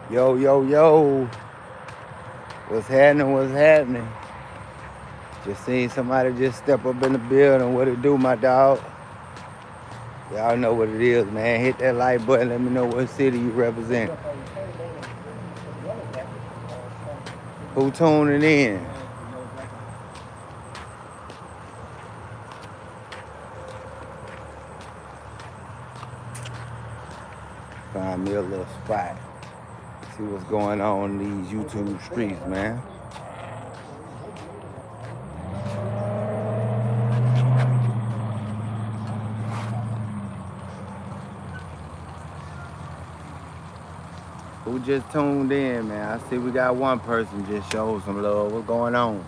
Yo, yo, yo. What's happening? What's happening? Just seen somebody just step up in the building. What it do, my dog? Y'all know what it is, man. Hit that like button. Let me know what city you represent. Who tuning in? Find me a little spot. See what's going on in these YouTube streets, man. Who just tuned in, man? I see we got one person just showed some love. What's going on?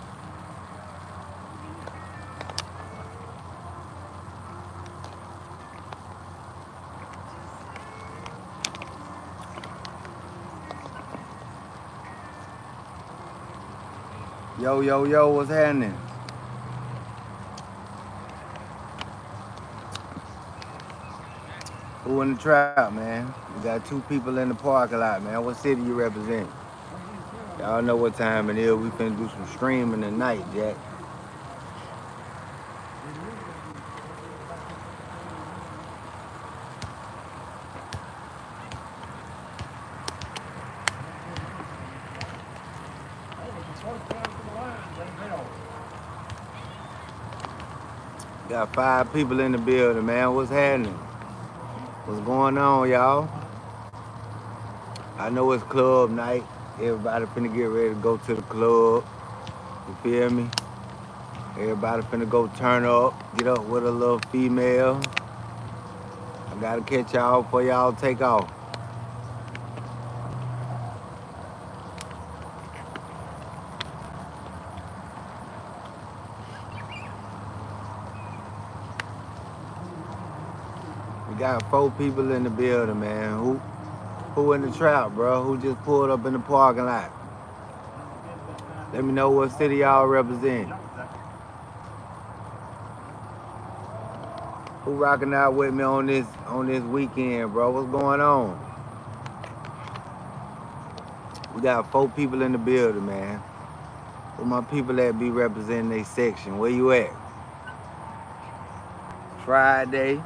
Yo, yo, yo, what's happening? Who in the trap, man? We got two people in the parking lot, man. What city you represent? Y'all know what time it is. We finna do some streaming tonight, Jack. Got 5 people in the building, man. What's happening? What's going on, y'all? I know it's club night. Everybody finna get ready to go to the club. You feel me? Everybody finna go turn up, get up with a little female. I gotta catch y'all before y'all take off. We got 4 people in the building, man. Who in the trap, bro? Who just pulled up in the parking lot? Let me know what city y'all represent. Who rocking out with me on this weekend, bro? What's going on? We got 4 people in the building, man. Where my people that be representing their section? Where you at? Friday.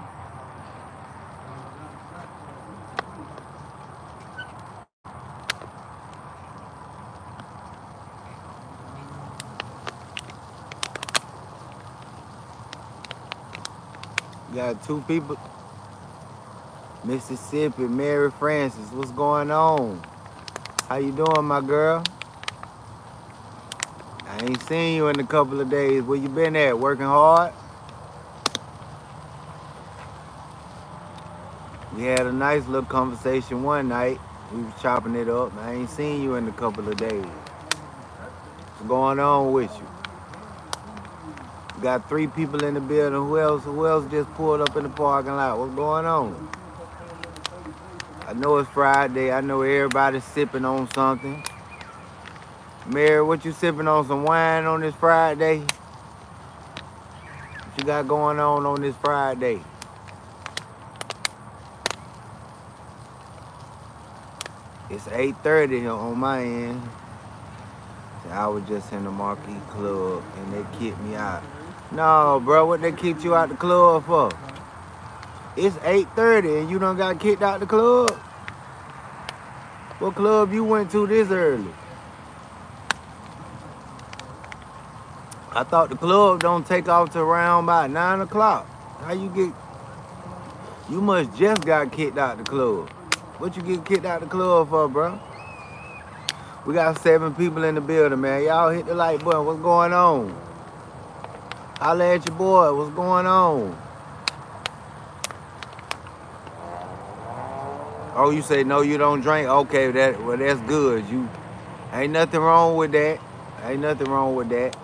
You got 2 people. Mississippi, Mary Francis, what's going on? How you doing, my girl? I ain't seen you in a couple of days. Where you been at? Working hard? We had a nice little conversation one night. We was chopping it up. I ain't seen you in a couple of days. What's going on with you? Got 3 people in the building. Who else just pulled up in the parking lot? What's going on? I know it's Friday. I know everybody's sipping on something. Mary, what you sipping on? Some wine on this Friday? What you got going on this Friday? It's 8:30 here on my end. I was just in the Marquee Club and they kicked me out. No, bro, what they kicked you out the club for? It's 8:30 and you done got kicked out the club? What club you went to this early? I thought the club don't take off till around about 9 o'clock. How you get... You must just got kicked out the club. What you get kicked out the club for, bro? We got 7 people in the building, man. Y'all hit the like button. What's going on? Holla at your boy. What's going on? Oh, you say no, you don't drink? Okay, that's good. You ain't nothing wrong with that. Ain't nothing wrong with that.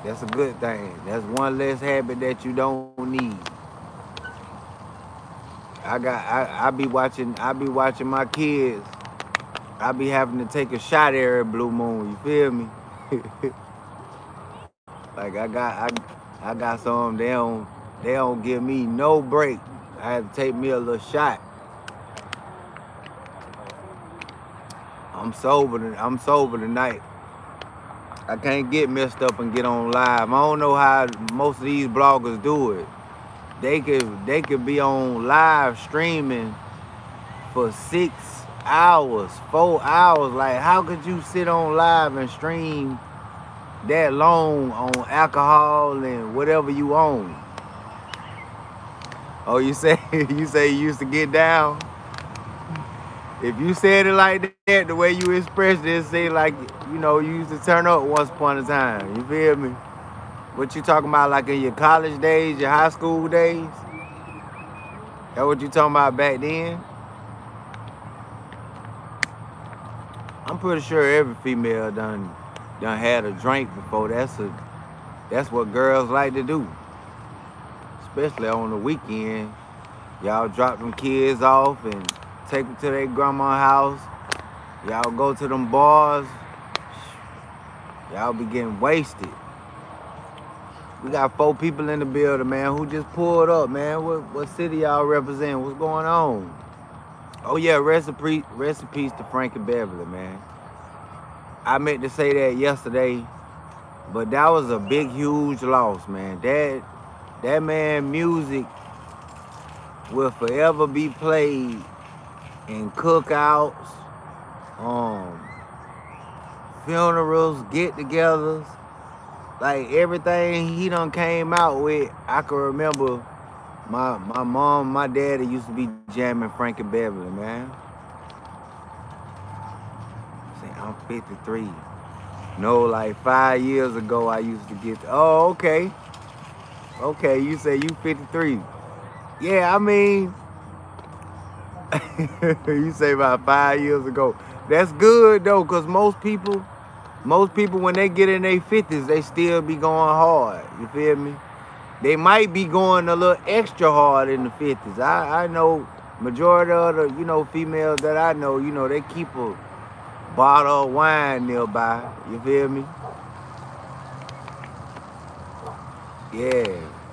That's a good thing. That's one less habit that you don't need. I be watching my kids. I be having to take a shot every blue moon. You feel me? Like I got some. They don't give me no break. I had to take me a little shot. I'm sober tonight. I can't get messed up and get on live. I don't know how most of these bloggers do it. They could be on live streaming for 6 hours, 4 hours. Like, how could you sit on live and stream that long on alcohol and whatever you own? Oh, you say you used to get down? If you said it like that, the way you expressed it, it seemed like, you used to turn up once upon a time. You feel me? What you talking about, like in your college days, your high school days? That what you talking about back then? I'm pretty sure every female done had a drink before. That's what girls like to do. Especially on the weekend. Y'all drop them kids off and take them to their grandma's house. Y'all go to them bars. Y'all be getting wasted. We got 4 people in the building, man, who just pulled up, man. What city y'all represent? What's going on? Oh, yeah, rest in peace to Frankie Beverly, man. I meant to say that yesterday, but that was a big, huge loss, man. That man music will forever be played in cookouts, funerals, get-togethers. Like, everything he done came out with, I can remember my mom, my daddy used to be jamming Frankie Beverly, man. See, I'm 53. No, like 5 years ago, I used to get... Oh, okay. Okay, you say you 53. Yeah, I mean... You say about 5 years ago. That's good, though, because most people, when they get in their 50s, they still be going hard. You feel me? They might be going a little extra hard in the 50s. I know majority of the, females that I know, they keep a bottle of wine nearby. You feel me? Yeah,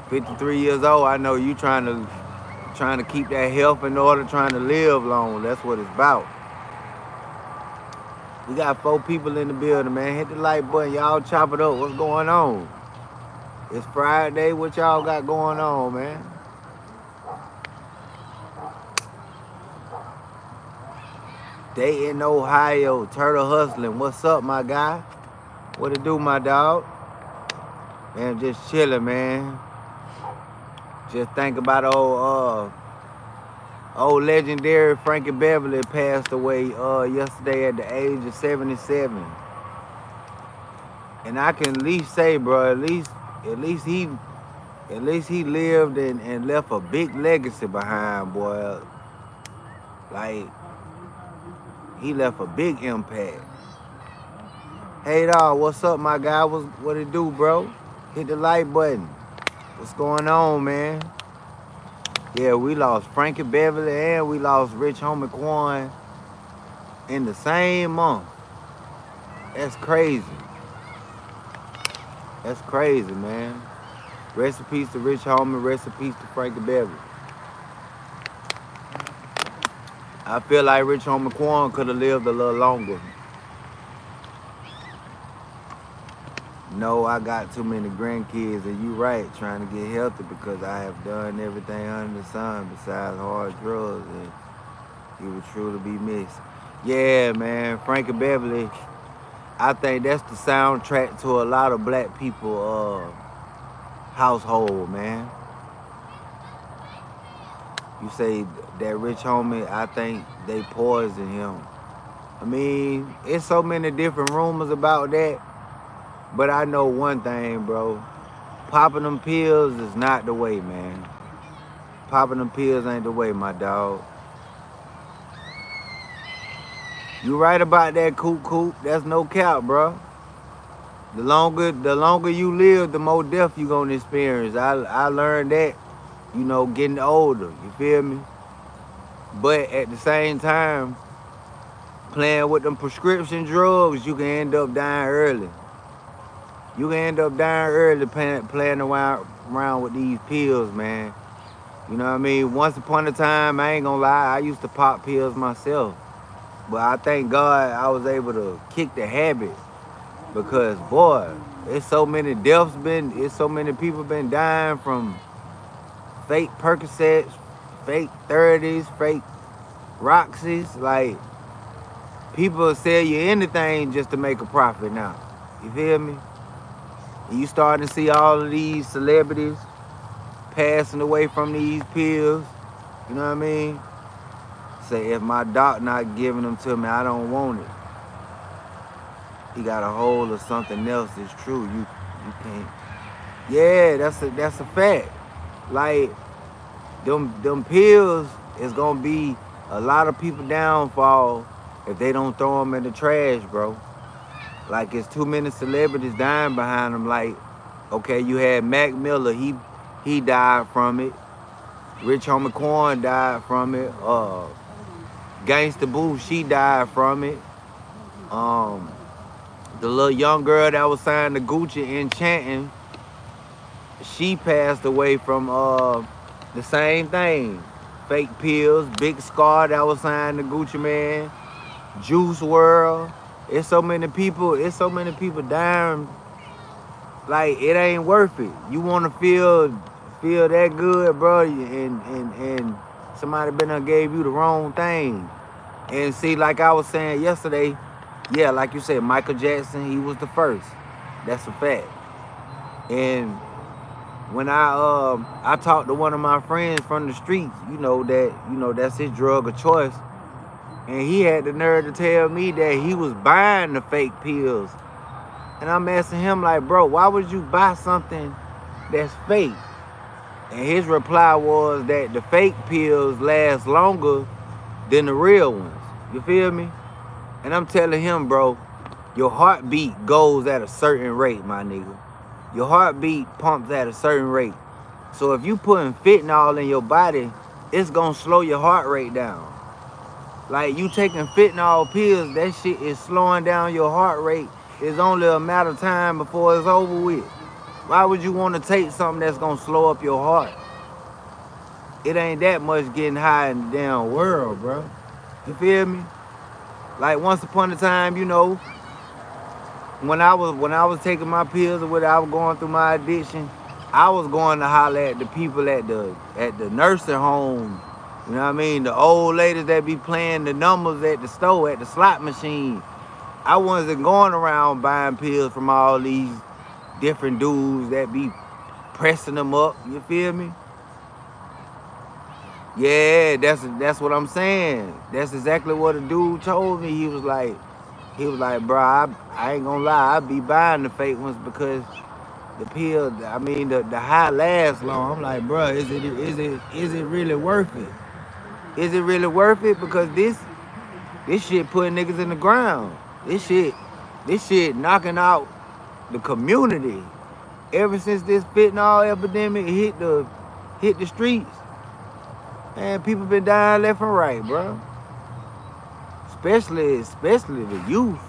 53 years old, I know you trying to keep that health in order, trying to live long. That's what it's about. We got 4 people in the building, man. Hit the like button. Y'all chop it up. What's going on? It's Friday. What y'all got going on, man? Dayton, Ohio. Turtle hustling. What's up, my guy? What it do, my dog? Man, just chilling, man. Just think about old legendary Frankie Beverly passed away yesterday at the age of 77. And I can at least say, bro, at least he lived and left a big legacy behind, boy. Like, he left a big impact. Hey, dog, what's up, my guy? What it do, bro? Hit the like button. What's going on, man? Yeah, we lost Frankie Beverly and we lost Rich Homie Quan in the same month. That's crazy. That's crazy, man. Rest in peace to Rich Homie. Rest in peace to Frankie Beverly. I feel like Rich Homie Quan could have lived a little longer. No, I got too many grandkids, and you right, trying to get healthy because I have done everything under the sun besides hard drugs, and he would truly be missed. Yeah, man, Frankie Beverly, I think that's the soundtrack to a lot of black people household, man. You say that Rich Homie, I think they poisoned him. I mean, it's so many different rumors about that, but I know one thing, bro. Popping them pills is not the way, man. Popping them pills ain't the way, my dog. You right about that, Coop. That's no cap, bro. The longer you live, the more death you gonna experience. I learned that, getting older. You feel me? But at the same time, playing with them prescription drugs, you can end up dying early. You can end up dying early playing around with these pills, man. You know what I mean? Once upon a time, I ain't gonna lie, I used to pop pills myself. But I thank God I was able to kick the habit because, boy, it's so many people been dying from fake Percocets, fake 30s, fake Roxys. Like, people sell you anything just to make a profit now. You feel me? And you starting to see all of these celebrities passing away from these pills. You know what I mean? Say, if my doc not giving them to me, I don't want it. He got a hold of something else that's true. You can't. Yeah, that's a fact. Like, them pills is gonna be a lot of people downfall if they don't throw them in the trash, bro. Like, it's too many celebrities dying behind them. Like, okay, you had Mac Miller, he died from it. Rich Homie Quan died from it. Gangsta Boo, she died from it. The little young girl that was signed to Gucci Enchanting, she passed away from the same thing. Fake pills. Big Scar that was signed to Gucci Man. Juice WRLD. It's so many people dying. Like, it ain't worth it. You want to feel that good, bro, and somebody been done gave you the wrong thing. And see, like I was saying yesterday, yeah, like you said, Michael Jackson, he was the first. That's a fact. And when I talked to one of my friends from the streets, that's his drug of choice. And he had the nerve to tell me that he was buying the fake pills. And I'm asking him, like, bro, why would you buy something that's fake? And his reply was that the fake pills last longer than the real ones. You feel me? And I'm telling him, bro, your heartbeat goes at a certain rate, my nigga. Your heartbeat pumps at a certain rate. So if you putting fentanyl in your body, it's gonna slow your heart rate down. Like, you taking fentanyl pills, that shit is slowing down your heart rate. It's only a matter of time before it's over with. Why would you want to take something that's gonna slow up your heart? It ain't that much getting high in the damn world, bro. You feel me? Like, once upon a time, when I was taking my pills or whatever, I was going through my addiction, I was going to holler at the people at the nursing home. You know what I mean? The old ladies that be playing the numbers at the store, at the slot machine. I wasn't going around buying pills from all these different dudes that be pressing them up. You feel me? Yeah, that's what I'm saying. That's exactly what a dude told me. He was like, bro, I ain't gonna lie, I be buying the fake ones because the pill, I mean, the high lasts long. I'm like, bro, is it really worth it? Is it really worth it? Because this shit putting niggas in the ground. This shit knocking out the community. Ever since this fentanyl epidemic hit the streets, man, people been dying left and right, bro. Especially the youth.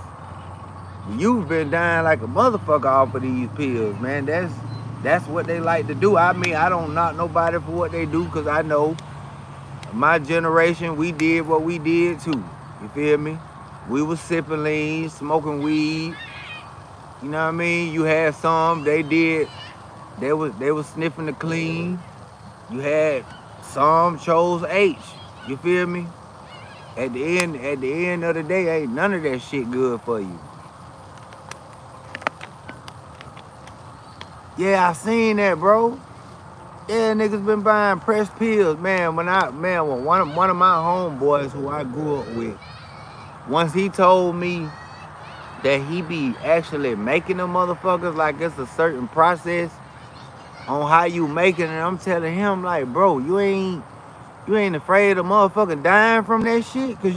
You've been dying like a motherfucker off of these pills, man. That's what they like to do. I mean, I don't knock nobody for what they do, because I know my generation, we did what we did too. You feel me? We was sipping lean, smoking weed. You know what I mean? You had some, they was sniffing the clean. You had some chose H. You feel me? At the end of the day, ain't none of that shit good for you. Yeah, I seen that, bro. Yeah, niggas been buying pressed pills, man. When one of my homeboys who I grew up with, once he told me that he be actually making them motherfuckers, like it's a certain process on how you make it, and I'm telling him like, bro, you ain't afraid of motherfucking dying from that shit, cause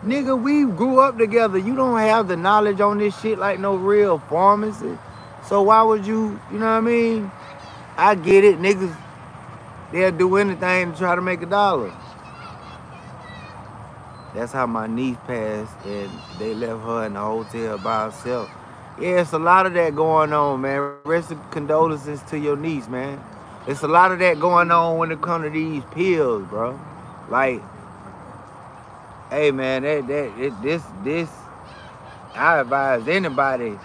nigga, we grew up together. You don't have the knowledge on this shit like no real pharmacist. So why would you know what I mean? I get it, niggas, they'll do anything to try to make a dollar. That's how my niece passed, and they left her in the hotel by herself. Yeah, it's a lot of that going on, man. Rest of condolences to your niece, man. It's a lot of that going on when it comes to these pills, bro. Like, hey, man, this, I advise anybody,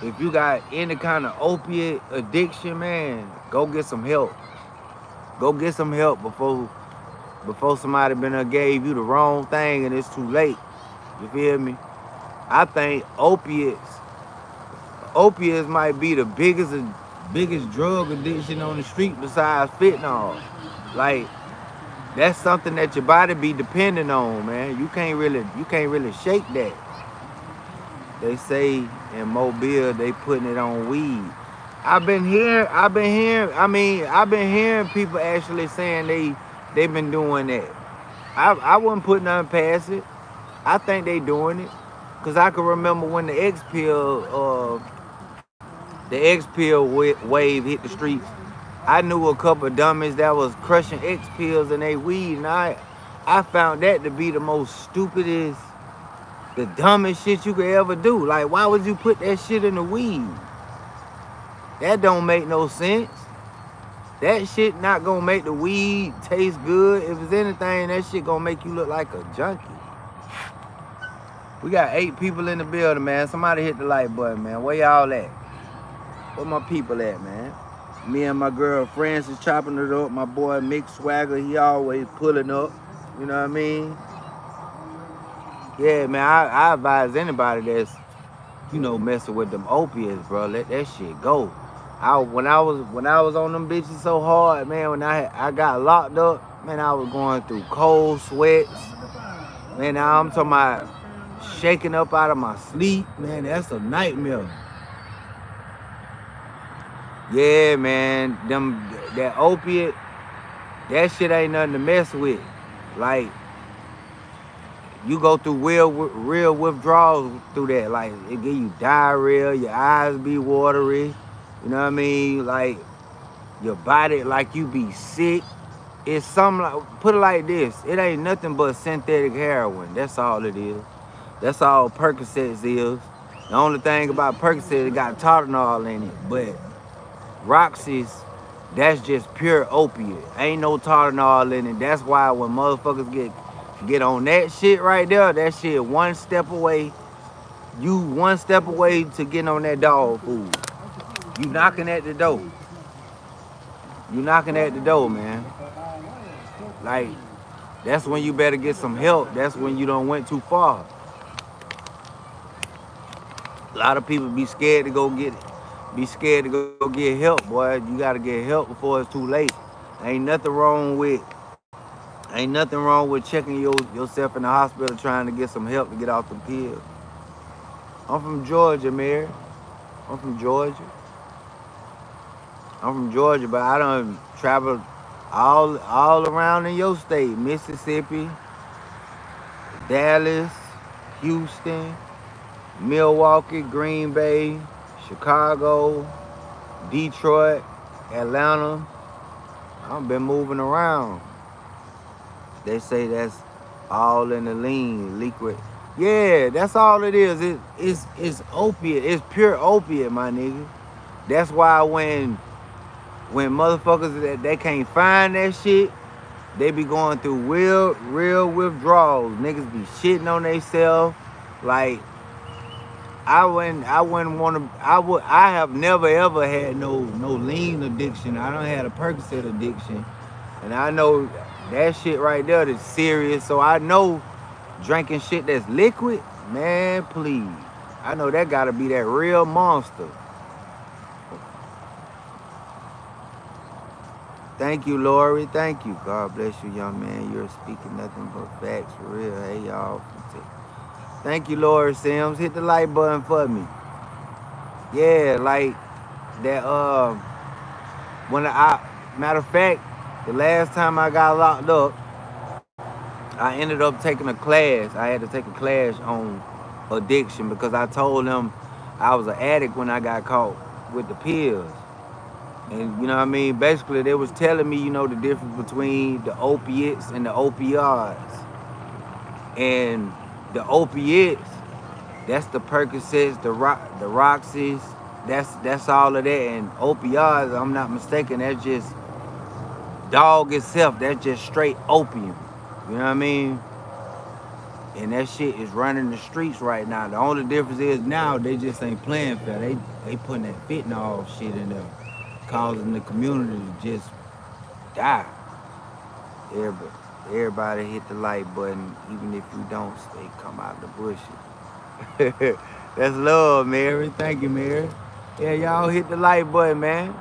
if you got any kind of opiate addiction, man, go get some help. Go get some help before somebody gave you the wrong thing and it's too late. You feel me? I think opiates might be the biggest drug addiction on the street besides fentanyl. Like, that's something that your body be dependent on, man. You can't really shake that. They say in Mobile they putting it on weed. I've been hearing people actually saying they've been doing that. I wouldn't put nothing past it. I think they doing it. Cause I can remember when the X pill wave hit the streets. I knew a couple of dummies that was crushing X pills in their weed, and I found that to be the most stupidest, the dumbest shit you could ever do. Like, why would you put that shit in the weed? That don't make no sense. That shit not gonna make the weed taste good. If it's anything, that shit gonna make you look like a junkie. We got 8 people in the building, man. Somebody hit the like button, man. Where y'all at? Where my people at, man? Me and my girl Francis chopping it up. My boy Mick Swagger, he always pulling up. You know what I mean? Yeah, man, I advise anybody that's, messing with them opiates, bro. Let that shit go. When I was on them bitches so hard, man, when I got locked up, man, I was going through cold sweats. Man, now I'm talking about shaking up out of my sleep. Man, that's a nightmare. Yeah, man, that opiate, that shit ain't nothing to mess with. Like, you go through real withdrawals through that. Like, it give you diarrhea, your eyes be watery. You know what I mean? Like, your body, like you be sick. It's something like, put it like this. It ain't nothing but synthetic heroin. That's all it is. That's all Percocets is. The only thing about Percocet, it got Tylenol in it. But Roxy's, that's just pure opiate. Ain't no Tylenol in it. That's why when motherfuckers get on that shit right there, that shit one step away. You one step away to getting on that dog food. You knocking at the door. You knocking at the door, man. Like, that's when you better get some help. That's when you done went too far. A lot of people be scared to go get help, boy. You gotta get help before it's too late. Ain't nothing wrong with checking yourself in the hospital trying to get some help to get off the pills. I'm from Georgia, Mary. I'm from Georgia, but I done traveled all around in your state. Mississippi, Dallas, Houston, Milwaukee, Green Bay, Chicago, Detroit, Atlanta. I've been moving around. They say that's all in the liquid Yeah, that's all it is. It's opiate. It's pure opiate, my nigga. That's why when motherfuckers that they can't find that shit, they be going through real withdrawals. Niggas be shitting on themselves. Like I wouldn't want to. I have never ever had no lean addiction. I don't had a Percocet addiction, and I know that shit right there is serious. So I know drinking shit that's liquid, man. Please, I know that gotta be that real monster. Thank you, Lori. Thank you. God bless you, young man. You're speaking nothing but facts for real. Hey, y'all. Thank you, Lori Sims. Hit the like button for me. Yeah, like that. When I matter of fact, the last time I got locked up, I ended up taking a class. I had to take a class on addiction because I told them I was an addict when I got caught with the pills. And you know what I mean? Basically, they was telling me, the difference between the opiates and the opioids. And the opiates, that's the Percocets, the Roxys, that's all of that. And opioids, I'm not mistaken, that's just dog itself. That's just straight opium. You know what I mean? And that shit is running the streets right now. The only difference is now they just ain't playing fair. They putting that fentanyl shit in there, causing the community to just die. Everybody hit the like button, even if you don't stay come out of the bushes. That's love, Mary. Thank you, Mary. Yeah, y'all hit the like button, man.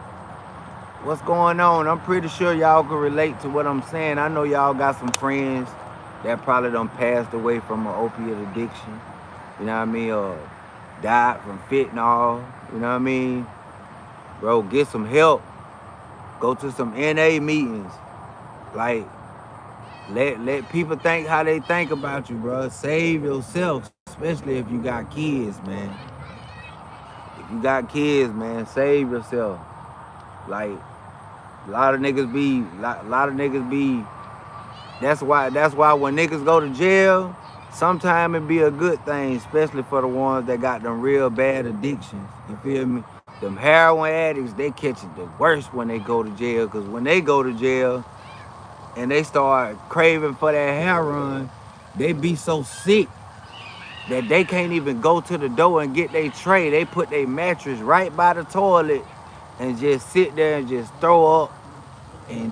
What's going on? I'm pretty sure y'all can relate to what I'm saying. I know y'all got some friends that probably done passed away from an opiate addiction. You know what I mean? Or died from fentanyl. You know what I mean? Bro, get some help. Go to some NA meetings. Like, let people think how they think about you, bro. Save yourself, especially if you got kids, man. If you got kids, man, save yourself. Like, a lot of niggas be. That's why when niggas go to jail, sometimes it be a good thing, especially for the ones that got them real bad addictions. You feel me? Them heroin addicts, they catch it the worst when they go to jail, because when they go to jail and they start craving for that heroin, they be so sick that they can't even go to the door and get their tray. They put their mattress right by the toilet and just sit there and just throw up and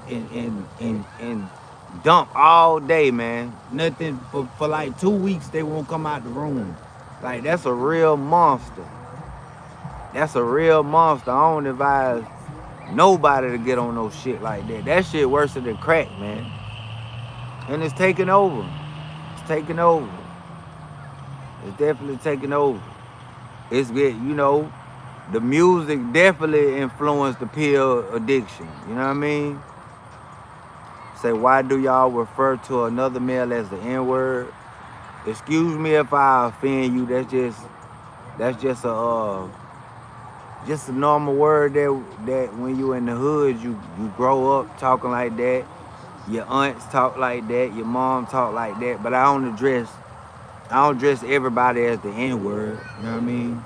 dump all day, man. Nothing for like 2 weeks. They won't come out the room. Like, that's a real monster. That's a real monster. I don't advise nobody to get on no shit like that. That shit worse than crack, man. And it's taking over. It's taking over. It's definitely taking over. It's good, the music definitely influenced the pill addiction. You know what I mean? Say, why do y'all refer to another male as the N-word? Excuse me if I offend you. That's just a normal word that when you in the hood, you grow up talking like that. Your aunts talk like that. Your mom talk like that. But I don't address everybody as the N-word. You know what I mean?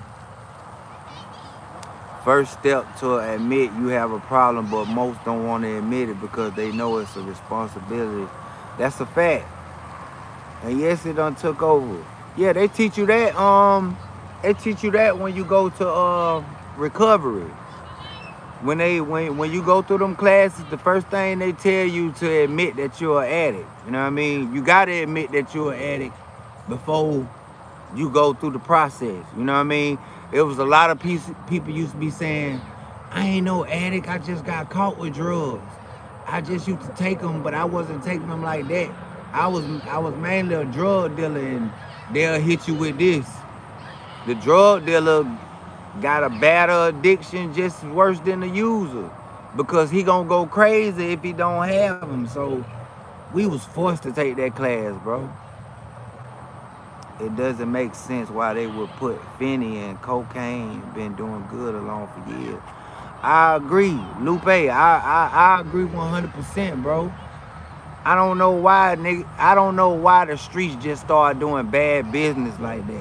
First step to admit you have a problem, but most don't want to admit it because they know it's a responsibility. That's a fact. And yes, it done took over. Yeah, they teach you that. They teach you that when you go to recovery. When you go through them classes, the first thing they tell you to admit that you're an addict. You know what I mean? You gotta admit that you're an addict before you go through the process. You know what I mean? It was a lot of people used to be saying, I ain't no addict, I just got caught with drugs. I just used to take them, but I wasn't taking them like that. I was mainly a drug dealer, and they'll hit you with this. The drug dealer got a badder addiction just worse than the user, because he gonna go crazy if he don't have them. So we was forced to take that class, bro. It doesn't make sense why they would put Finny and cocaine been doing good along for years. I agree, Lupe. I agree 100%, bro. I don't know why, nigga. I don't know why the streets just started doing bad business like that.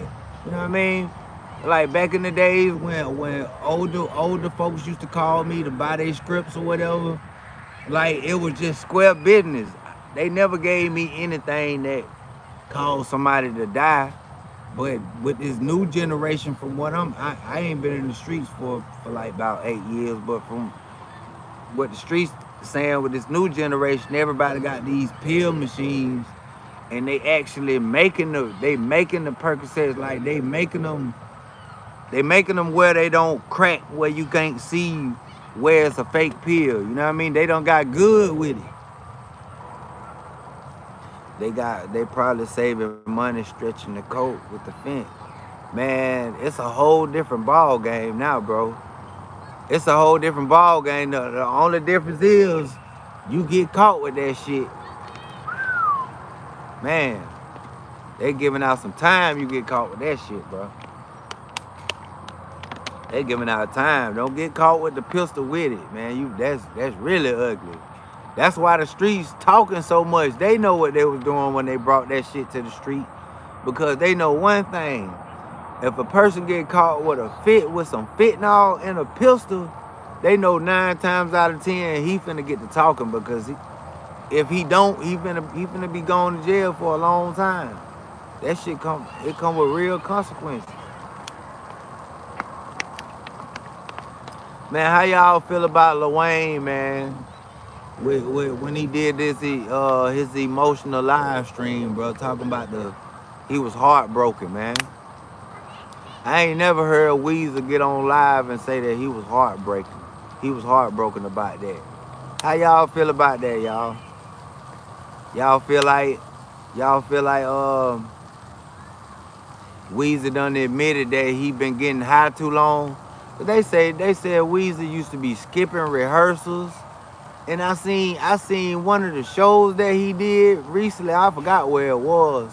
You know what I mean? Like back in the days when older folks used to call me to buy their scripts or whatever. Like it was just square business. They never gave me anything that caused somebody to die. But with this new generation, from what I ain't been in the streets for like about 8 years. But from what the streets saying with this new generation, everybody got these pill machines, and they actually making the Percocets, like they making them where they don't crack, where you can't see where it's a fake pill. You know what I mean? They don't got good with it. They probably saving money stretching the coat with the fence. Man, it's a whole different ball game now, bro. It's a whole different ball game. The only difference is you get caught with that shit. Man, they giving out some time, you get caught with that shit, bro. They giving out time. Don't get caught with the pistol with it, man. That's really ugly. That's why the streets talking so much. They know what they was doing when they brought that shit to the street. Because they know one thing. If a person get caught with some fentanyl and a pistol, they know 9 times out of 10 he finna get to talking, because if he don't, he finna be going to jail for a long time. That shit come with real consequences. Man, how y'all feel about Lil Wayne, man? When he did this, his emotional live stream, bro, talking about he was heartbroken, man. I ain't never heard Weezer get on live and say that he was heartbroken. He was heartbroken about that. How y'all feel about that, y'all? Y'all feel like Weezer done admitted that he been getting high too long? But they said Weezer used to be skipping rehearsals. And I seen one of the shows that he did recently. I forgot where it was.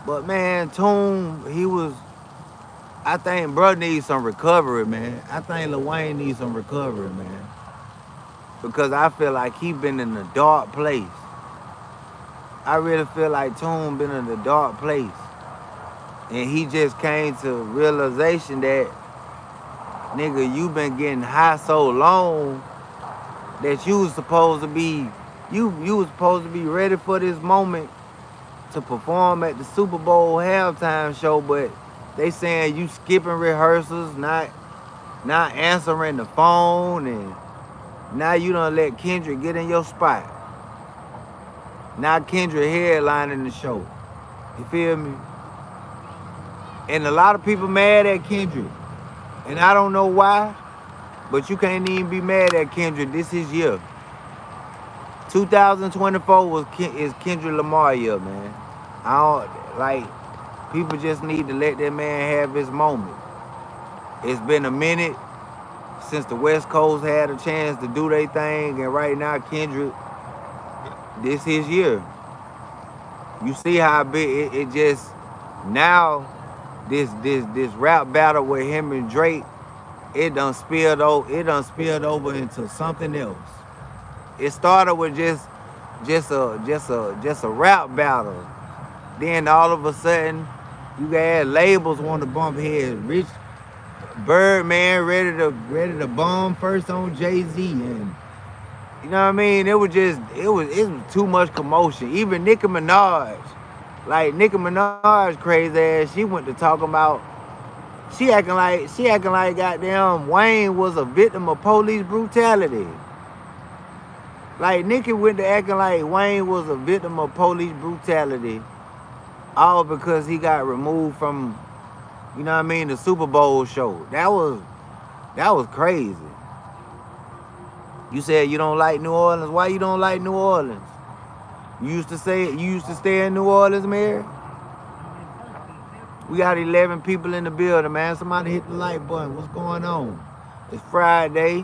But man, I think bro needs some recovery, man. I think Lil Wayne needs some recovery, man. Because I feel like he been in a dark place. I really feel like Tune been in a dark place. And he just came to realization that, nigga, you been getting high so long that you was supposed to be ready for this moment to perform at the Superbowl halftime show, but they saying you skipping rehearsals, not answering the phone, and now you done let Kendrick get in your spot. Now Kendrick headlining the show. You feel me? And a lot of people mad at Kendrick. And I don't know why, but you can't even be mad at Kendrick. This is year. 2024 is Kendrick Lamar year, man. People just need to let that man have his moment. It's been a minute since the West Coast had a chance to do their thing, and right now Kendrick, this his year. You see how big it just now this rap battle with him and Drake, it done spilled over into something else. It started with just a rap battle. Then all of a sudden, you got labels want to bump heads. Rich Birdman ready to bomb first on Jay-Z, and you know what I mean? It was too much commotion. Even Nicki Minaj, crazy ass, she went to talking about, she acting like goddamn Wayne was a victim of police brutality. Like Nicki went to acting like Wayne was a victim of police brutality, all because he got removed from, you know what I mean, the Superbowl show. That was crazy. You said you don't like New Orleans. Why you don't like New Orleans? You used to stay in New Orleans, Mary? We got 11 people in the building, man. Somebody hit the like button. What's going on? It's Friday.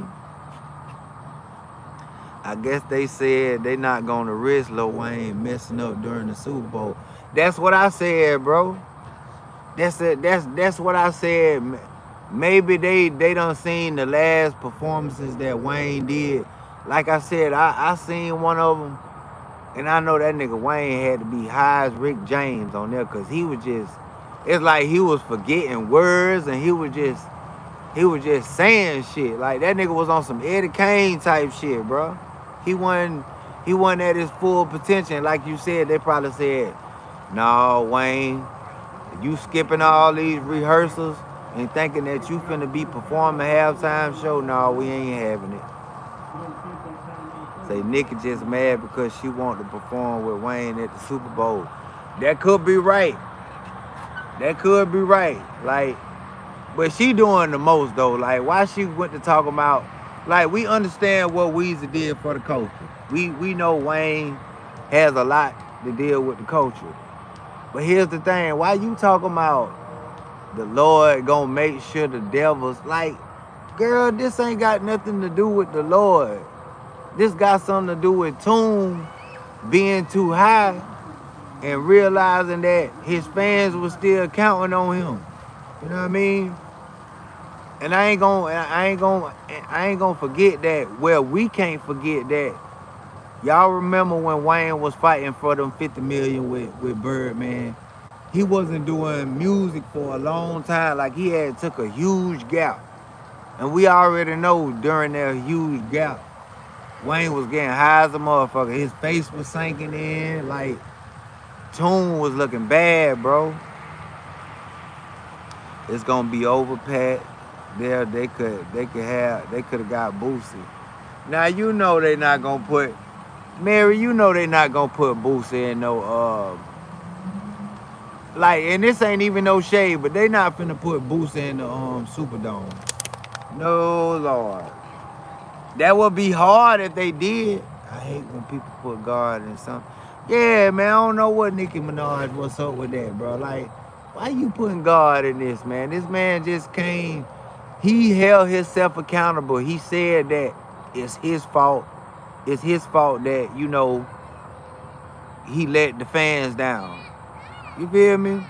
I guess they said they not gonna risk Lil Wayne messing up during the Super Bowl. That's what I said, bro. That's what I said. Maybe they done seen the last performances that Wayne did. Like I said, I seen one of them. And I know that nigga Wayne had to be high as Rick James on there because he was just, it's like he was forgetting words and he was just saying shit. Like that nigga was on some Eddie Kane type shit, bro. He wasn't at his full potential. Like you said, they probably said, "No, Wayne, you skipping all these rehearsals and thinking that you finna be performing halftime show. No, we ain't having it." Say Nicki just mad because she wanted to perform with Wayne at the Super Bowl. That could be right. That could be right. Like, but she doing the most though. Like, why she went to talk about? Like, we understand what Weezy did for the culture. We know Wayne has a lot to deal with the culture. But here's the thing: why you talking about the Lord gonna make sure the devils? Like, girl, this ain't got nothing to do with the Lord. This got something to do with Toon being too high and realizing that his fans were still counting on him. You know what I mean? And I ain't gonna forget that. Well, we can't forget that. Y'all remember when Wayne was fighting for them 50 million with Birdman? He wasn't doing music for a long time. Like, he had took a huge gap. And we already know during that huge gap, Wayne was getting high as a motherfucker. His face was sinking in. Like, Toon was looking bad, bro. It's gonna be over, Pat. There, they could have got Boosie. Now you know they not gonna put Mary. You know they not gonna put Boosie in no like, and this ain't even no shade, but they not finna put Boosie in the Superdome. No, Lord. That would be hard if they did. I hate when people put God in something. Yeah, man, I don't know what Nicki Minaj, what's up with that, bro. Like, why you putting God in this, man? This man just came, he held himself accountable. He said that it's his fault. It's his fault that, you know, he let the fans down. You feel me?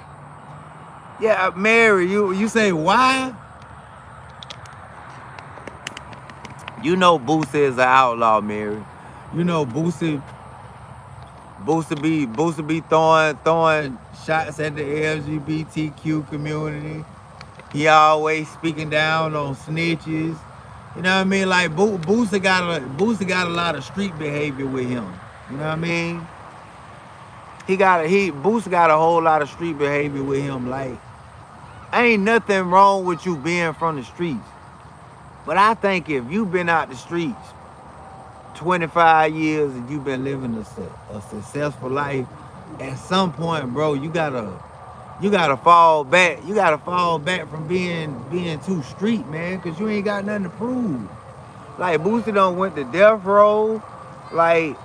Yeah, Mary, you say why? You know Boosie is an outlaw, Mary. You know Boosie be throwing shots at the LGBTQ community. He always speaking down on snitches. You know what I mean? Like Boosie got a lot of street behavior with him. You know what I mean? Boosie got a whole lot of street behavior with him. Like, ain't nothing wrong with you being from the streets. But I think if you've been out the streets 25 years and you've been living a successful life, at some point, bro, you gotta fall back. You gotta fall back from being too street, man, because you ain't got nothing to prove. Like, Boosie done went to death row. Like,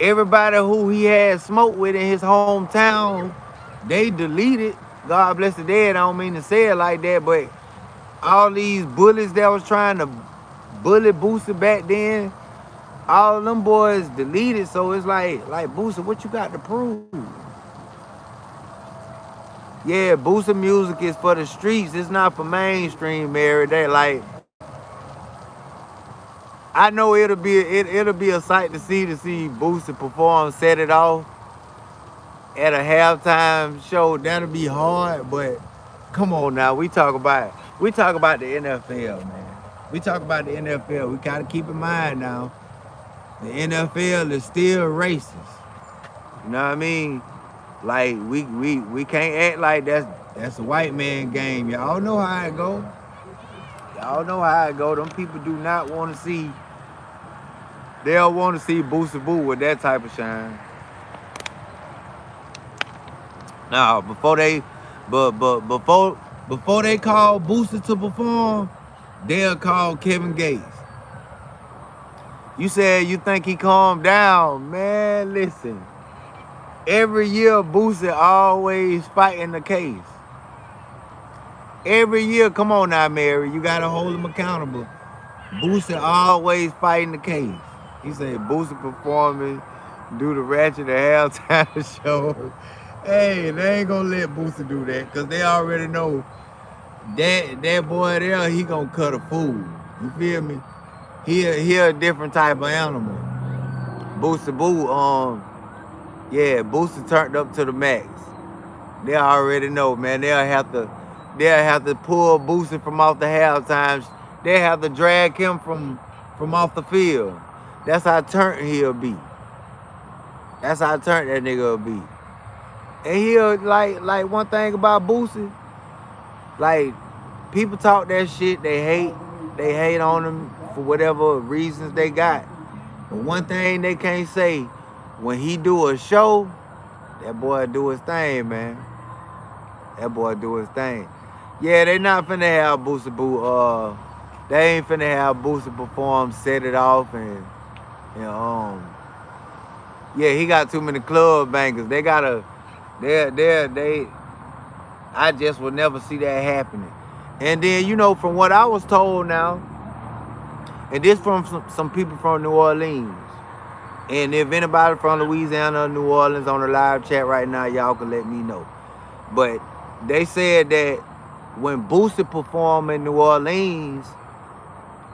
everybody who he had smoked with in his hometown, they deleted. God bless the dead. I don't mean to say it like that, but all these bullies that was trying to bully Boosie back then, all of them boys deleted. So it's like Boosie, what you got to prove? Yeah, Boosie music is for the streets. It's not for mainstream, Mary. They like, I know it'll be a sight to see Boosie perform, set it off at a halftime show. That'll be hard, but come on now, we talk about the NFL, man. We talk about the NFL. We gotta keep in mind now, the NFL is still racist. You know what I mean? Like, we can't act like that's a white man game. Y'all know how it go. Y'all know how it go. Them people do not want to see. They don't want to see Boosie Boo with that type of shine. Now, before they call Boosie to perform, they'll call Kevin Gates. You said you think he calmed down, man. Listen, every year Boosie always fighting the case. Every year, come on now, Mary, you gotta hold him accountable. Boosie always fighting the case. He said Boosie performing, do the ratchet at halftime show. Hey, they ain't gonna let Boosie do that, cause they already know that boy there, he gonna cut a fool. You feel me? He a different type of animal. Boosie Boo, yeah, Boosie turned up to the max. They already know, man. They'll have to pull Boosie from off the halftime. They'll have to drag him from off the field. That's how turnt he'll be. That's how turnt that nigga will be. And he'll like one thing about Boosie, like people talk that shit, they hate on him for whatever reasons they got. But one thing they can't say, when he do a show, that boy do his thing, man. That boy do his thing. Yeah, they not finna have Boosie Boo. They ain't finna have Boosie perform, set it off, and yeah, he got too many club bangers. They gotta, they. I just would never see that happening. And then from what I was told now, and this from some people from New Orleans. And if anybody from Louisiana or New Orleans on the live chat right now, y'all can let me know. But they said that when Boosie perform in New Orleans,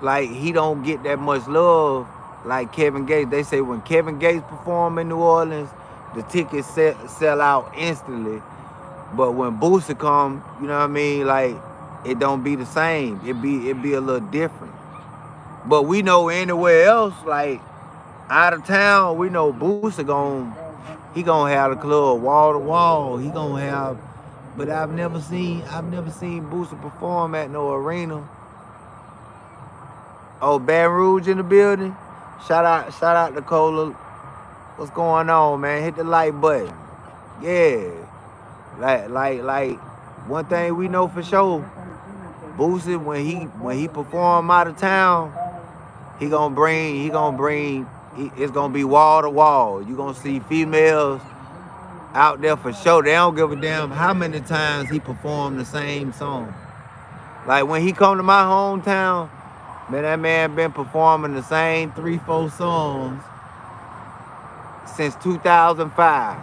like he don't get that much love like Kevin Gates. They say when Kevin Gates perform in New Orleans, the tickets sell out instantly. But when Boosie come, you know what I mean, like it don't be the same. It be a little different. But we know anywhere else, like out of town, we know Boosie gonna have the club wall to wall. He gonna have, but I've never seen Boosie perform at no arena. Oh, Baton Rouge in the building. Shout out to Cola. What's going on, man? Hit the like button. Yeah. Like one thing we know for sure, Boosie when he perform out of town, it's gonna be wall to wall. You gonna see females out there for sure. They don't give a damn how many times he performed the same song. Like when he come to my hometown, man, that man been performing the same 3-4 songs since 2005.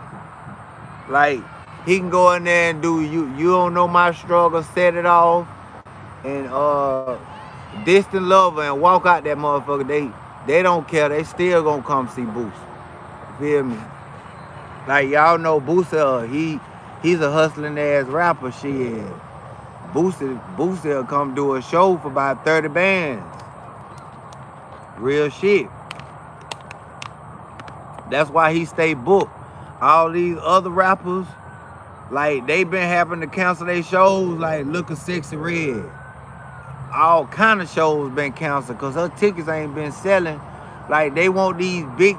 Like he can go in there and do you don't know my struggle, set it off, and distant lover, and walk out that motherfucker. They don't care. They still gonna come see Boosie. You feel me? Like y'all know Boosie, he's a hustling ass rapper. Shit. Boosie will come do a show for about 30 bands. Real shit. That's why he stay booked. All these other rappers, like they been having to cancel their shows, like Looking Sexy Red. All kind of shows been canceled because her tickets ain't been selling. Like they want these big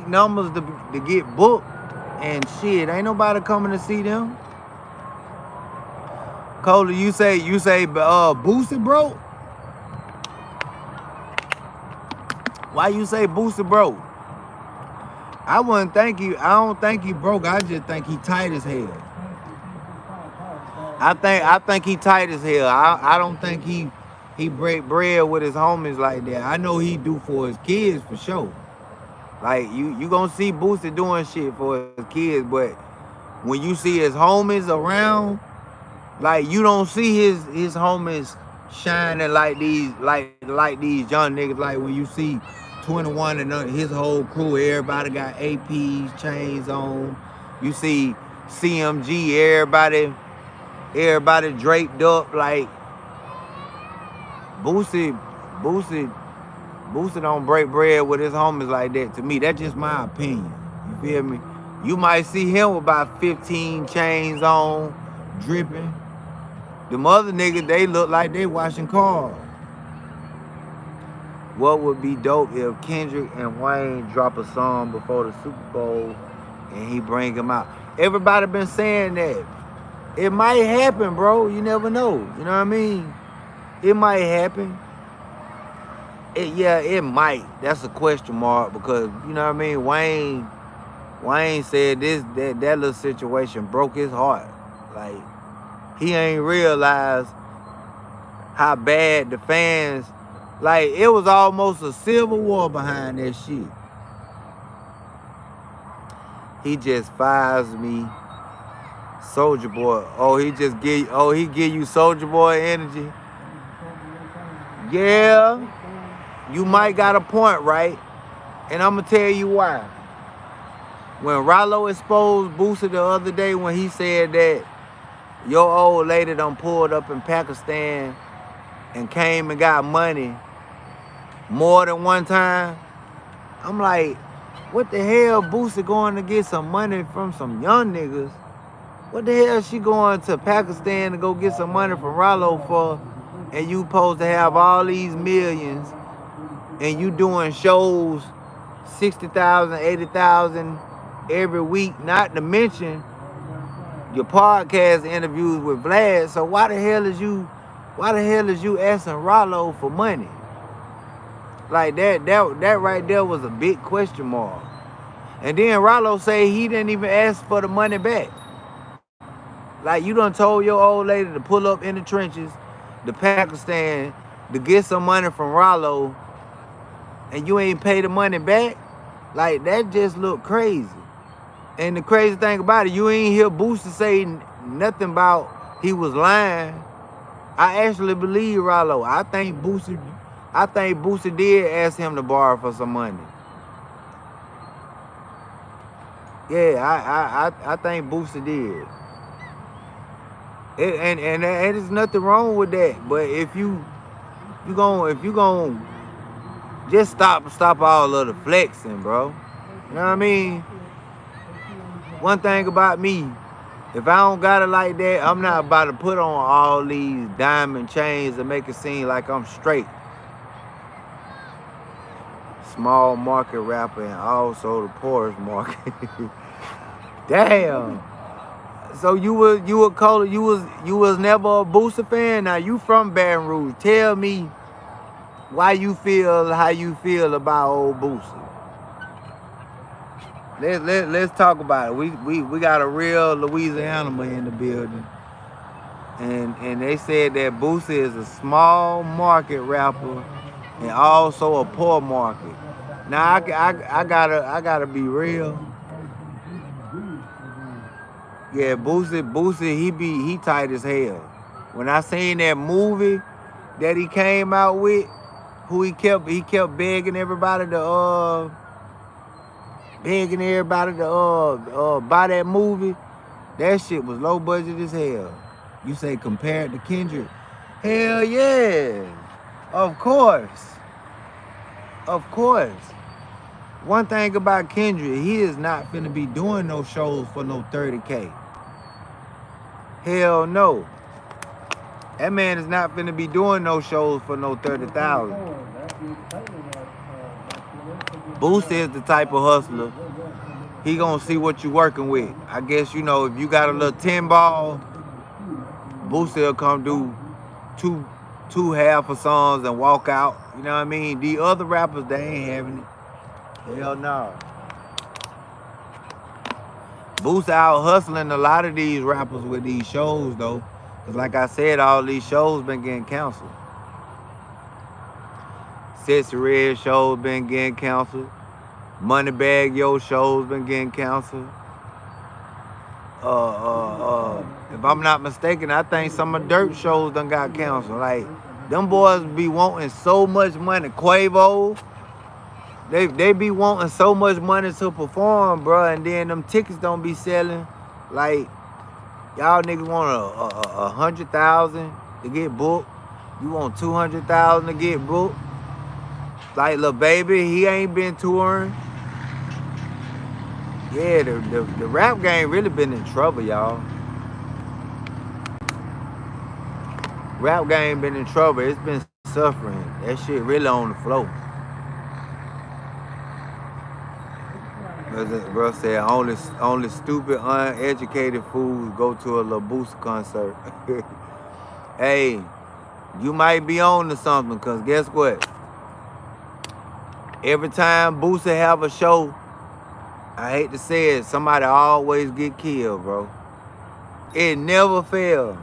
numbers to get booked, and shit, ain't nobody coming to see them. Cola, you say Boosie broke? Why you say Boosie broke? I don't think he broke. I just think he tight as hell. I think he tight as hell. I don't think he break bread with his homies like that. I know he do for his kids for sure. Like you gonna see Boosie doing shit for his kids, but when you see his homies around, like you don't see his homies shining like these young niggas. Like when you see 21 and his whole crew, everybody got APs, chains on. You see CMG, everybody draped up. Like Boosie don't break bread with his homies like that. To me, that's just my opinion. You feel me? You might see him with about 15 chains on, dripping. Them other niggas, they look like they washing cars. What would be dope if Kendrick and Wayne drop a song before the Super Bowl and he bring them out? Everybody been saying that. It might happen, bro. You never know. You know what I mean? It might happen. It might. That's a question mark because, you know what I mean? Wayne said that little situation broke his heart. Like, he ain't realized how bad the fans, like, it was almost a civil war behind that shit. He just fires me, Soulja Boy. He give you Soulja Boy energy. Yeah, you might got a point, right? And I'm going to tell you why. When Rollo exposed Boosie the other day when he said that your old lady done pulled up in Pakistan and came and got money more than one time, I'm like, what the hell Boosie going to get some money from some young niggas? What the hell she going to Pakistan to go get some money from Rollo for? And you supposed to have all these millions and you doing shows 60,000, 80,000 every week, not to mention your podcast interviews with Vlad. So why the hell is you asking Rollo for money? Like that right there was a big question mark. And then Rollo say he didn't even ask for the money back. Like you done told your old lady to pull up in the trenches to Pakistan to get some money from Rollo and you ain't pay the money back? Like that just look crazy. And the crazy thing about it, you ain't hear Boosie say nothing about he was lying. I actually believe Rollo. I think Boosie did ask him to borrow for some money. Yeah, I think Boosie did. And there's nothing wrong with that. But if you gon' just stop all of the flexing, bro. You know what I mean? One thing about me, if I don't got it like that, I'm not about to put on all these diamond chains and make it seem like I'm straight. Small market rapper and also the poorest market. Damn. So you was never a Boosie fan? Now you from Baton Rouge. Tell me why you feel how you feel about old Boosie. Let's talk about it. We got a real Louisiana man in the building. And they said that Boosie is a small market rapper and also a poor market. Now I gotta be real. Yeah, Boosie, he tight as hell. When I seen that movie that he came out with, who he kept begging everybody to buy that movie, that shit was low budget as hell. You say compared to Kendrick? Hell yeah. Of course. One thing about Kendrick, he is not finna be doing no shows for no 30K. Hell no. That man is not finna be doing no shows for no 30,000. Boosie is the type of hustler. He gonna see what you working with. I guess, you know, if you got a little 10 ball, Boosie will come do two half of songs and walk out. You know what I mean? The other rappers, they ain't having it. Hell no. Boosie out hustling a lot of these rappers with these shows though. Cause like I said, all these shows been getting canceled. Sexy Red shows been getting canceled. Moneybag Yo shows been getting canceled. If I'm not mistaken, I think some of Dirt shows done got canceled. Like, them boys be wanting so much money. Quavo, they be wanting so much money to perform, bro, and then them tickets don't be selling. Like, y'all niggas want 100,000 to get booked. You want 200,000 to get booked. Like Lil Baby, he ain't been touring. Yeah, the rap game really been in trouble, y'all. Rap game been in trouble. It's been suffering. That shit really on the floor. Bro said only stupid, uneducated fools go to a Lil Boosie concert. Hey, you might be on to something, because guess what? Every time Boosie have a show, I hate to say it, somebody always get killed, bro. It never fails.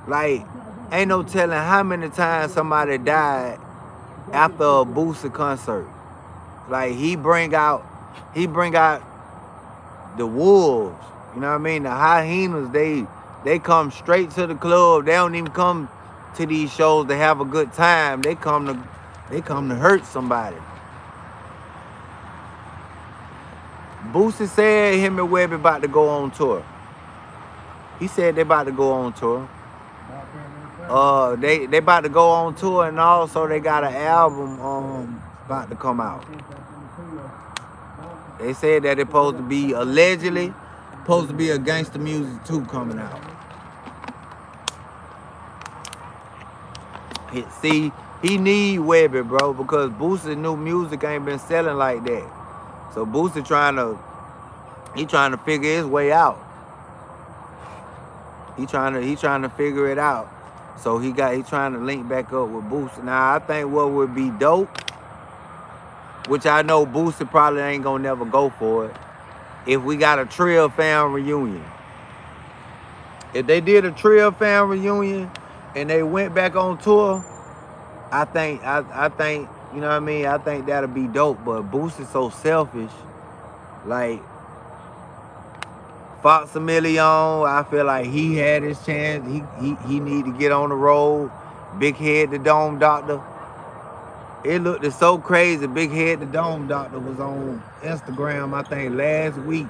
Like, ain't no telling how many times somebody died after a Boosie concert. Like, he bring out the wolves. You know what I mean? The hyenas, they come straight to the club. They don't even come to these shows to have a good time. They come to hurt somebody. Boosie said him and Webby about to go on tour. He said they about to go on tour. They about to go on tour, and also they got an album about to come out. They said that it's supposed to be allegedly supposed to be a Gangsta Music 2 coming out. See, he need Webby, bro, because Boosie new music ain't been selling like that. So Boosie trying to figure his way out. He trying to figure it out. So he trying to link back up with Boosie. Now I think what would be dope, which I know Boosie probably ain't gonna never go for it, if we got a Trill fan reunion. If they did a Trill fan reunion and they went back on tour, I think, you know what I mean? I think that'll be dope. But Boosie's so selfish. Like, Fox a Million, I feel like he had his chance. He need to get on the road. Big Head the Dome Doctor. It looked so crazy. Big Head the Dome Doctor was on Instagram, I think, last week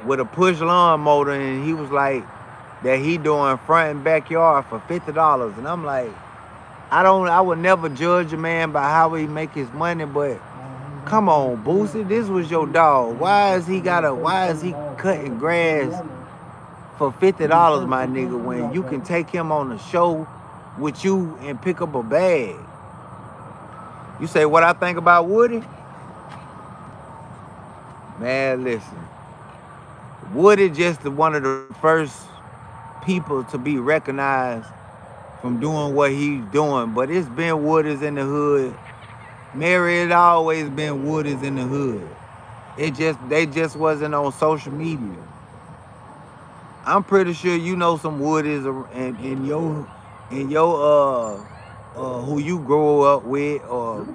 with a push lawn motor, and he was like that he doing front and backyard for $50. And I'm like, I would never judge a man by how he make his money, but come on, Boosie, this was your dog. Why is he cutting grass for $50, my nigga, when you can take him on the show with you and pick up a bag? You say what I think about Woody? Man, listen. Woody just one of the first people to be recognized from doing what he's doing, but it's been Woodies in the hood. Mary, it always been Woodies in the hood. They just wasn't on social media. I'm pretty sure you know some Woodies in your who you grew up with, or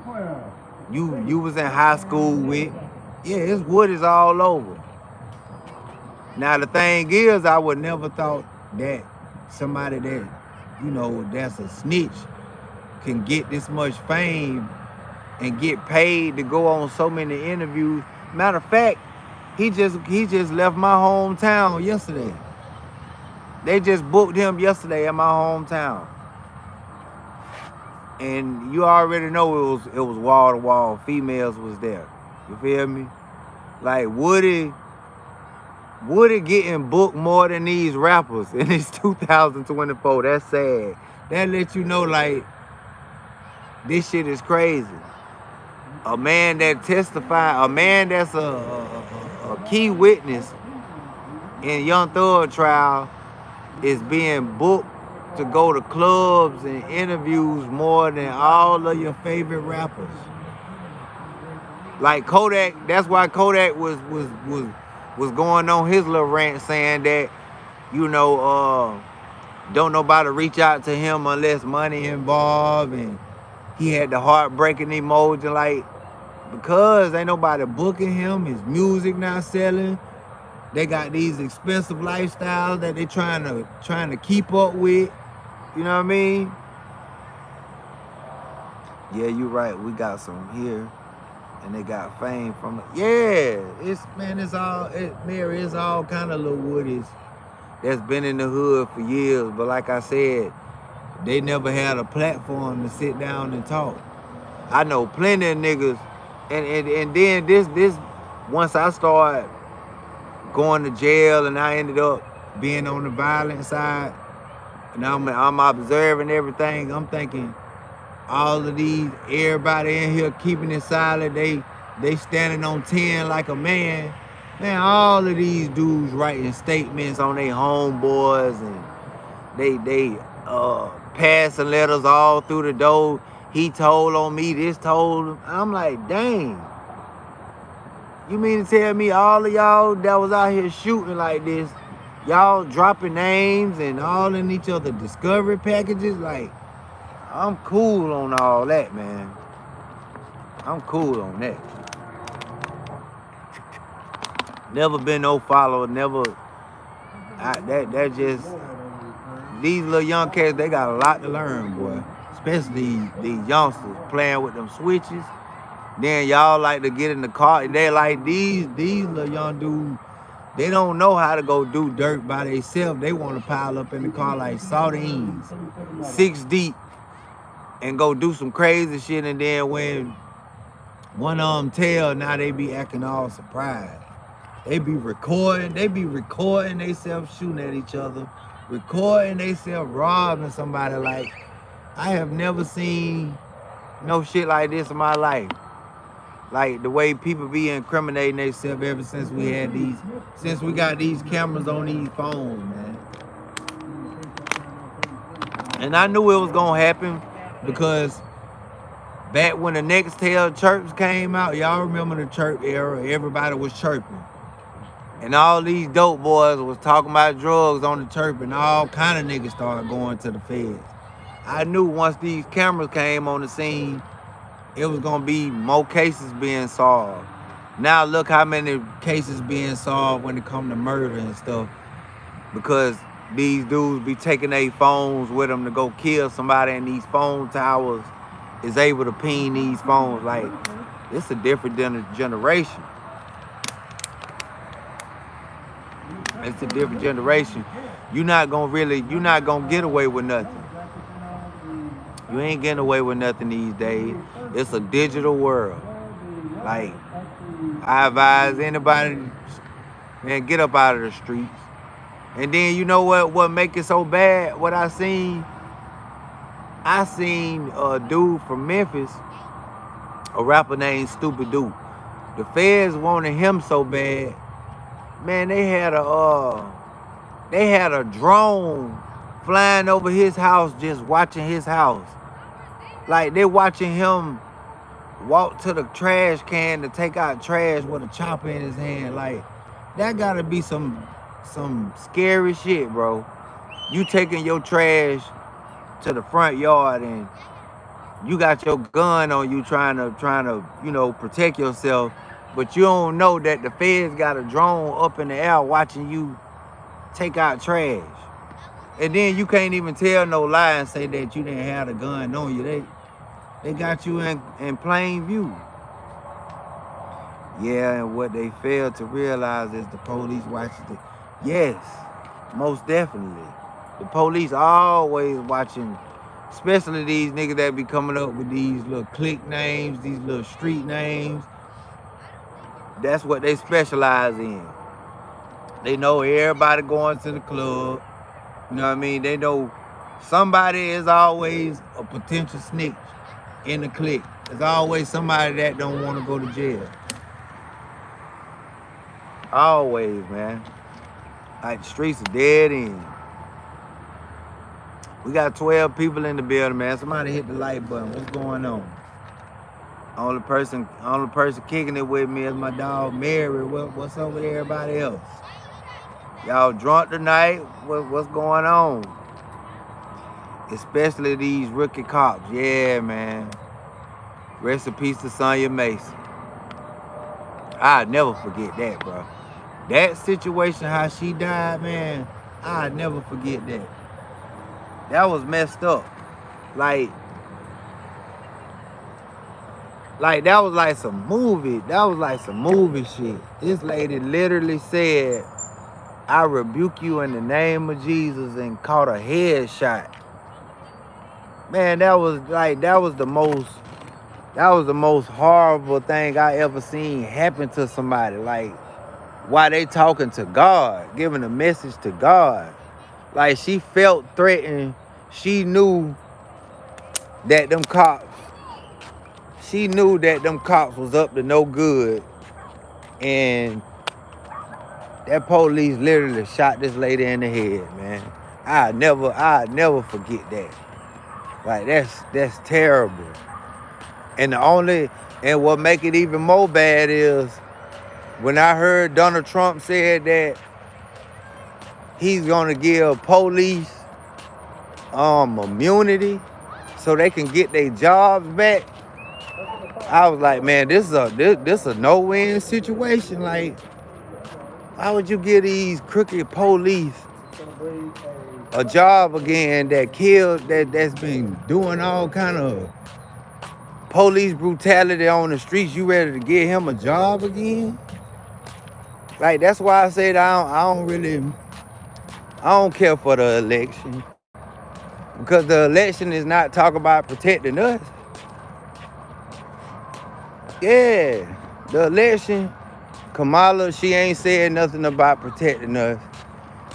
you was in high school with. Yeah, it's Woodies all over. Now the thing is, I would never thought that somebody that, you know, that's a snitch can get this much fame and get paid to go on so many interviews. Matter of fact, he just left my hometown yesterday. They just booked him yesterday in my hometown. And you already know it was wall to wall. Females was there. You feel me? Like Woody getting booked more than these rappers, and it's 2024. That's sad. That lets you know, like, this shit is crazy. A man that testified, a man that's a key witness in Young Thug trial is being booked to go to clubs and interviews more than all of your favorite rappers. Like Kodak, that's why Kodak was going on his little rant saying that, you know, don't nobody reach out to him unless money involved, and he had the heartbreaking emoji, like, because ain't nobody booking him, his music not selling. They got these expensive lifestyles that they trying to keep up with. You know what I mean? Yeah, you right. We got some here, and they got fame from it. Yeah, Mary, it's all kind of little Woodies that's been in the hood for years. But like I said, they never had a platform to sit down and talk. I know plenty of niggas, and then this once I started going to jail and I ended up being on the violent side, and I'm observing everything. I'm thinking all of everybody in here keeping it silent, they standing on 10 like a man. Man, all of these dudes writing statements on their homeboys, and they passing letters all through the door. He told on me, this told him. I'm like, dang. You mean to tell me all of y'all that was out here shooting like this, y'all dropping names and all in each other discovery packages? Like, I'm cool on all that, man. I'm cool on that. Never been no follower, never. That just, these little young cats, they got a lot to learn, boy. Especially these youngsters playing with them switches. Then y'all like to get in the car. They like these little young dudes. They don't know how to go do dirt by themselves. They want to pile up in the car like sardines, 6 deep, and go do some crazy shit. And then when one of them tell, now they be acting all surprised. They be recording themselves shooting at each other, recording themselves robbing somebody. Like, I have never seen no shit like this in my life. Like the way people be incriminating themselves ever since we got these cameras on these phones, man. And I knew it was gonna happen because back when the Nextel chirps came out, y'all remember the chirp era, everybody was chirping. And all these dope boys was talking about drugs on the chirp, and all kind of niggas started going to the feds. I knew once these cameras came on the scene, it was gonna be more cases being solved. Now look how many cases being solved when it come to murder and stuff, because these dudes be taking their phones with them to go kill somebody, and these phone towers is able to ping these phones. Like, it's a different generation. It's a different generation. You're not gonna get away with nothing. You ain't getting away with nothing these days. It's a digital world. Like, I advise anybody, man, get up out of the streets. And then you know what make it so bad? What I seen a dude from Memphis, a rapper named Stupid Dude. The feds wanted him so bad, man. They had a drone flying over his house, just watching his house. Like, they watching him walk to the trash can to take out trash with a chopper in his hand. Like, that gotta be some scary shit, bro. You taking your trash to the front yard and you got your gun on you trying to, you know, protect yourself, but you don't know that the feds got a drone up in the air watching you take out trash. And then you can't even tell no lie and say that you didn't have the gun on you. They got you in plain view. Yeah, and what they fail to realize is the police watching it. Yes, most definitely. The police always watching, especially these niggas that be coming up with these little clique names, these little street names. That's what they specialize in. They know everybody going to the club. You know what I mean? They know somebody is always a potential snitch in the clique. There's always somebody that don't want to go to jail. Always, man. Like, the streets are dead end. We got 12 people in the building, man. Somebody hit the like button. What's going on? Only person kicking it with me is my dog Mary. What's up with everybody else? Y'all drunk tonight? What's going on? Especially these rookie cops. Yeah, man. Rest in peace to Sonya Mason. I'll never forget that, bro. That situation, how she died, man, I'll never forget that. That was messed up. Like that was like some movie. That was like some movie shit. This lady literally said, "I rebuke you in the name of Jesus," and caught a headshot. Man, that was the most horrible thing I ever seen happen to somebody. Like, why they talking to God, giving a message to God. Like, she felt threatened. She knew that them cops was up to no good. And that police literally shot this lady in the head, man. I'll never forget that. Like, that's terrible. And what make it even more bad is when I heard Donald Trump said that he's gonna give police immunity so they can get their jobs back. I was like, man, this is a no-win situation. Like, why would you give these crooked police a job again that's been doing all kind of police brutality on the streets, you ready to get him a job again? Like, that's why I said I don't care for the election. Because the election is not talking about protecting us. Yeah, the election, Kamala, she ain't said nothing about protecting us.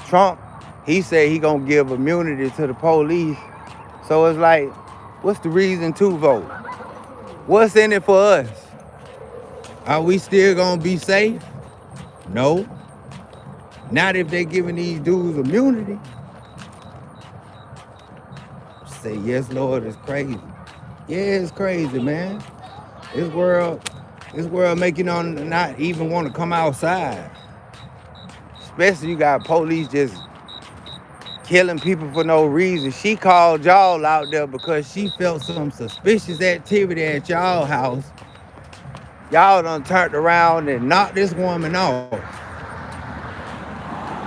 Trump, he said he gonna give immunity to the police. So it's like, what's the reason to vote? What's in it for us? Are we still gonna be safe? No. Not if they giving these dudes immunity. Say yes, Lord, it's crazy. Yeah, it's crazy, man. This world making on not even want to come outside. Especially you got police just killing people for no reason. She called y'all out there because she felt some suspicious activity at y'all house. Y'all done turned around and knocked this woman off.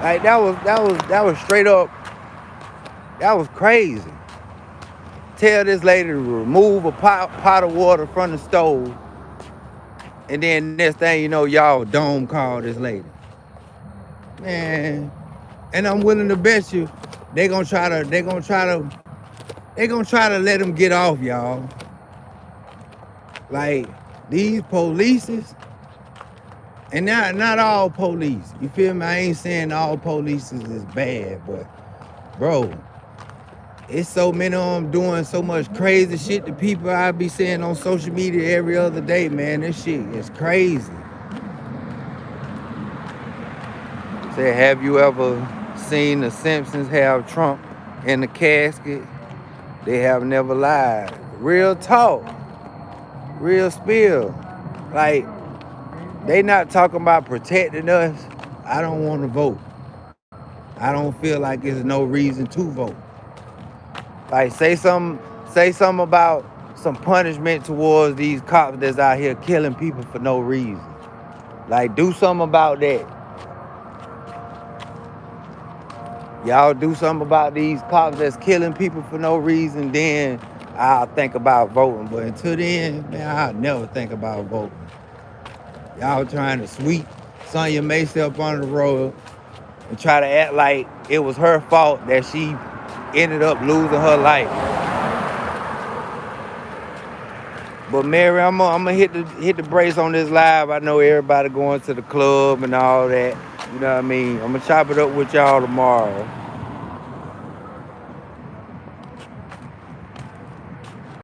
Like that was straight up. That was crazy. Tell this lady to remove a pot of water from the stove, and then next thing you know, y'all dome call this lady. Man, and I'm willing to bet you they gonna try to let them get off, y'all. Like these polices, and not all police. You feel me? I ain't saying all police is bad, but bro, it's so many of them doing so much crazy shit to people I be seeing on social media every other day, man. This shit is crazy. Say, have you ever seen the Simpsons have Trump in the casket? They have never lied. Real talk. Real spill. Like, they not talking about protecting us. I don't want to vote. I don't feel like there's no reason to vote. Like, say something about some punishment towards these cops that's out here killing people for no reason. Like, do something about that. Y'all do something about these cops that's killing people for no reason, then I'll think about voting. But until then, man, I'll never think about voting. Y'all trying to sweep Sonya Macy up on the road and try to act like it was her fault that she ended up losing her life. But Mary, I'm gonna hit the brakes on this live. I know everybody going to the club and all that. You know what I mean? I'm gonna chop it up with y'all tomorrow.